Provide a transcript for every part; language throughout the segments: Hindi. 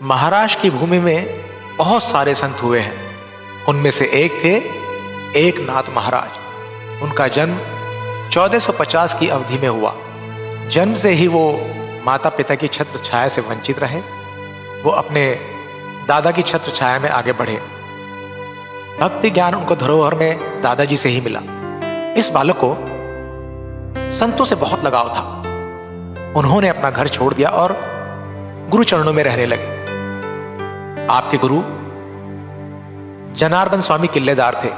महाराष्ट्र की भूमि में बहुत सारे संत हुए हैं। उनमें से एक थे एकनाथ महाराज। उनका जन्म 1450 की अवधि में हुआ। जन्म से ही वो माता पिता की छत्र छाया से वंचित रहे। वो अपने दादा की छत्र छाया में आगे बढ़े। भक्ति ज्ञान उनको धरोहर में दादाजी से ही मिला। इस बालक को संतों से बहुत लगाव था। उन्होंने अपना घर छोड़ दिया और गुरु चरणों में रहने लगे। आपके गुरु जनार्दन स्वामी किल्लेदार थे।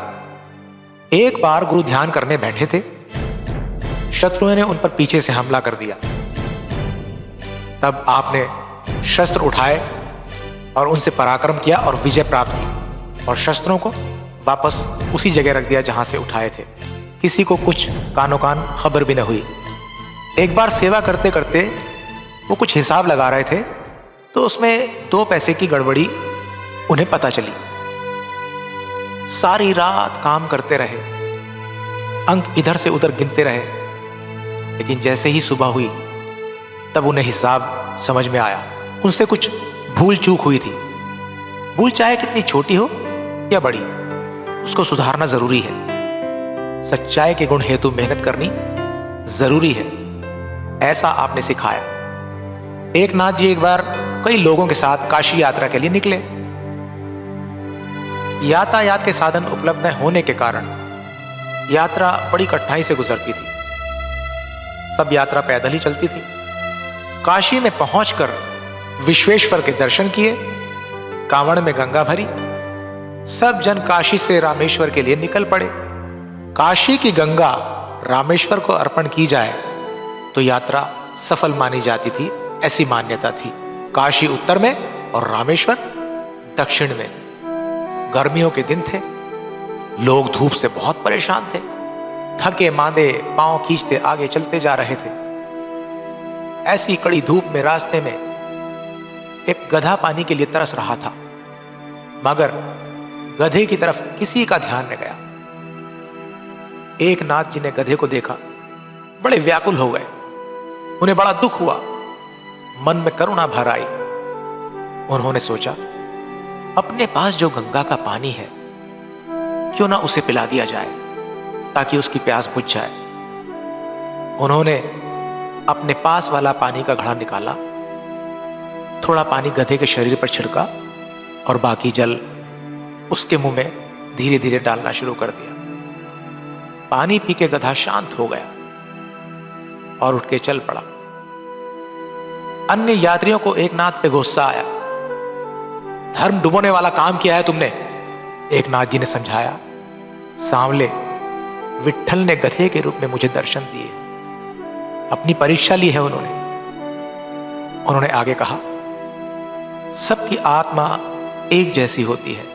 एक बार गुरु ध्यान करने बैठे थे, शत्रुओं ने उन पर पीछे से हमला कर दिया। तब आपने शस्त्र उठाए और उनसे पराक्रम किया और विजय प्राप्त की, और शस्त्रों को वापस उसी जगह रख दिया जहां से उठाए थे। किसी को कुछ कानो कान खबर भी न हुई। एक बार सेवा करते करते वो कुछ हिसाब लगा रहे थे, तो उसमें 2 पैसे की गड़बड़ी उन्हें पता चली। सारी रात काम करते रहे, अंक इधर से उधर गिनते रहे, लेकिन जैसे ही सुबह हुई तब उन्हें हिसाब समझ में आया। उनसे कुछ भूल चूक हुई थी। भूल चाहे कितनी छोटी हो या बड़ी, उसको सुधारना जरूरी है। सच्चाई के गुण हेतु मेहनत करनी जरूरी है, ऐसा आपने सिखाया। एकनाथ जी एक बार कई लोगों के साथ काशी यात्रा के लिए निकले। यातायात के साधन उपलब्ध न होने के कारण यात्रा बड़ी कठिनाई से गुजरती थी। सब यात्रा पैदल ही चलती थी। काशी में पहुंचकर विश्वेश्वर के दर्शन किए, कांवड़ में गंगा भरी। सब जन काशी से रामेश्वर के लिए निकल पड़े। काशी की गंगा रामेश्वर को अर्पण की जाए तो यात्रा सफल मानी जाती थी, ऐसी मान्यता थी। काशी उत्तर में और रामेश्वर दक्षिण में। गर्मियों के दिन थे, लोग धूप से बहुत परेशान थे। थके मांदे पांव खींचते आगे चलते जा रहे थे। ऐसी कड़ी धूप में रास्ते में एक गधा पानी के लिए तरस रहा था, मगर गधे की तरफ किसी का ध्यान न गया। एकनाथ जी ने गधे को देखा, बड़े व्याकुल हो गए। उन्हें बड़ा दुख हुआ, मन में करुणा भर आई। उन्होंने सोचा, अपने पास जो गंगा का पानी है, क्यों ना उसे पिला दिया जाए ताकि उसकी प्यास बुझ जाए। उन्होंने अपने पास वाला पानी का घड़ा निकाला, थोड़ा पानी गधे के शरीर पर छिड़का और बाकी जल उसके मुंह में धीरे धीरे डालना शुरू कर दिया। पानी पी के गधा शांत हो गया और उठ के चल पड़ा। अन्य यात्रियों को एकनाथ पे गुस्सा आया। धर्म डुबोने वाला काम किया है तुमने। एकनाथ जी ने समझाया, सांवले, विट्ठल ने गधे के रूप में मुझे दर्शन दिए। अपनी परीक्षा ली है उन्होंने आगे कहा, सबकी आत्मा एक जैसी होती है।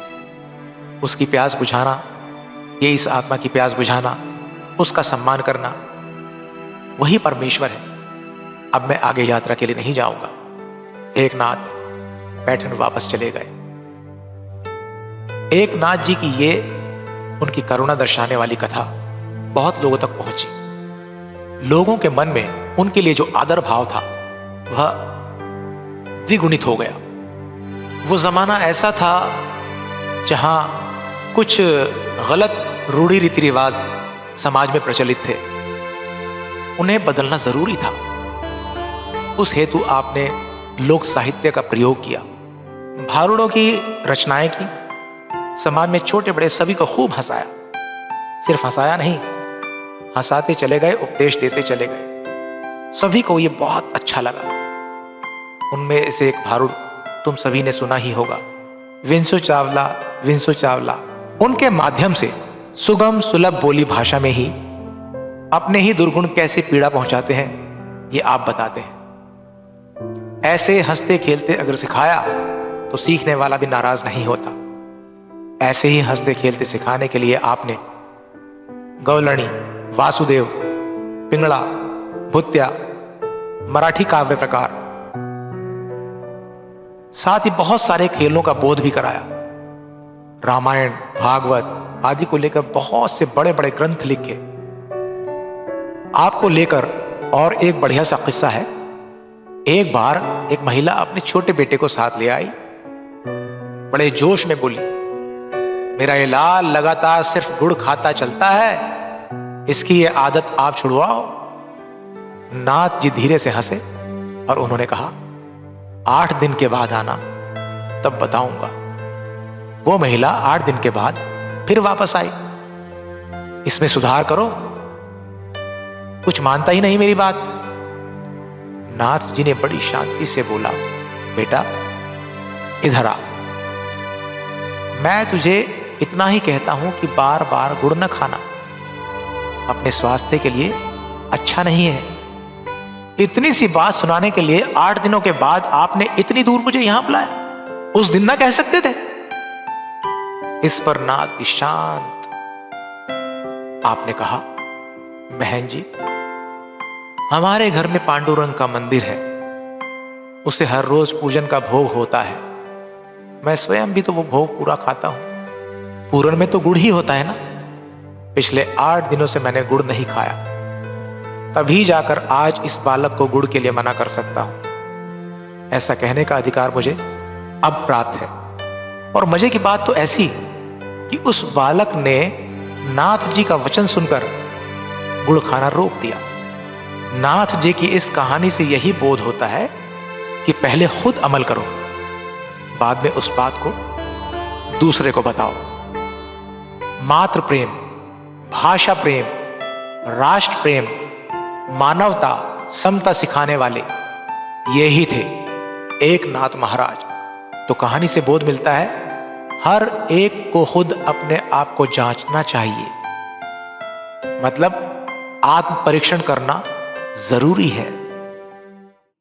उसकी प्यास बुझाना, ये इस आत्मा की प्यास बुझाना, उसका सम्मान करना, वही परमेश्वर है। अब मैं आगे यात्रा के लिए नहीं जाऊंगा। एकनाथ पैठण वापस चले गए। एकनाथ जी की ये उनकी करुणा दर्शाने वाली कथा बहुत लोगों तक पहुंची। लोगों के मन में उनके लिए जो आदर भाव था वह द्विगुणित हो गया। वो जमाना ऐसा था जहां कुछ गलत रूढ़ी रीति रिवाज समाज में प्रचलित थे, उन्हें बदलना जरूरी था। उस हेतु आपने लोक साहित्य का प्रयोग किया, भारुड़ों की रचनाएं की, समाज में छोटे बड़े सभी को खूब हंसाया। सिर्फ हंसाया नहीं, हंसाते चले गए, उपदेश देते चले गए। सभी को ये बहुत अच्छा लगा। उनमें से एक भारुड़ तुम सभी ने सुना ही होगा, विंसो चावला विंसो चावला। उनके माध्यम से सुगम सुलभ बोली भाषा में ही अपने ही दुर्गुण कैसे पीड़ा पहुंचाते हैं, ये आप बताते हैं। ऐसे हंसते खेलते अगर सिखाया तो सीखने वाला भी नाराज नहीं होता। ऐसे ही हंसते खेलते सिखाने के लिए आपने गौलणी, वासुदेव, पिंगला, भुत्या, मराठी काव्य प्रकार, साथ ही बहुत सारे खेलों का बोध भी कराया। रामायण, भागवत आदि को लेकर बहुत से बड़े बड़े ग्रंथ लिखे। आपको लेकर और एक बढ़िया सा किस्सा है। एक बार एक महिला अपने छोटे बेटे को साथ ले आई। बड़े जोश में बोली, मेरा ये लाल लगातार सिर्फ गुड़ खाता चलता है, इसकी ये आदत आप छुड़वाओ। नाथ जी धीरे से हंसे और उन्होंने कहा, 8 दिन के बाद आना, तब बताऊंगा। वो महिला 8 दिन के बाद फिर वापस आई। इसमें सुधार करो, कुछ मानता ही नहीं मेरी बात। नाथ जी ने बड़ी शांति से बोला, बेटा इधर आ, मैं तुझे इतना ही कहता हूं कि बार बार गुड़ न खाना, अपने स्वास्थ्य के लिए अच्छा नहीं है। इतनी सी बात सुनाने के लिए 8 दिनों के बाद आपने इतनी दूर मुझे यहां बुलाया, उस दिन ना कह सकते थे? इस पर नाथ जी शांत। आपने कहा, बहन जी, हमारे घर में पांडुरंग का मंदिर है, उसे हर रोज पूजन का भोग होता है। मैं स्वयं भी तो वो भोग पूरा खाता हूं। पूरन में तो गुड़ ही होता है ना। पिछले 8 दिनों से मैंने गुड़ नहीं खाया, तभी जाकर आज इस बालक को गुड़ के लिए मना कर सकता हूं। ऐसा कहने का अधिकार मुझे अब प्राप्त है। और मजे की बात तो ऐसी कि उस बालक ने नाथ जी का वचन सुनकर गुड़ खाना रोक दिया। नाथ जी की इस कहानी से यही बोध होता है कि पहले खुद अमल करो, बाद में उस बात को दूसरे को बताओ। मातृ प्रेम, भाषा प्रेम, राष्ट्र प्रेम, मानवता, समता सिखाने वाले ये ही थे एक नाथ महाराज। तो कहानी से बोध मिलता है, हर एक को खुद अपने आप को जांचना चाहिए। मतलब आत्म परीक्षण करना जरूरी है।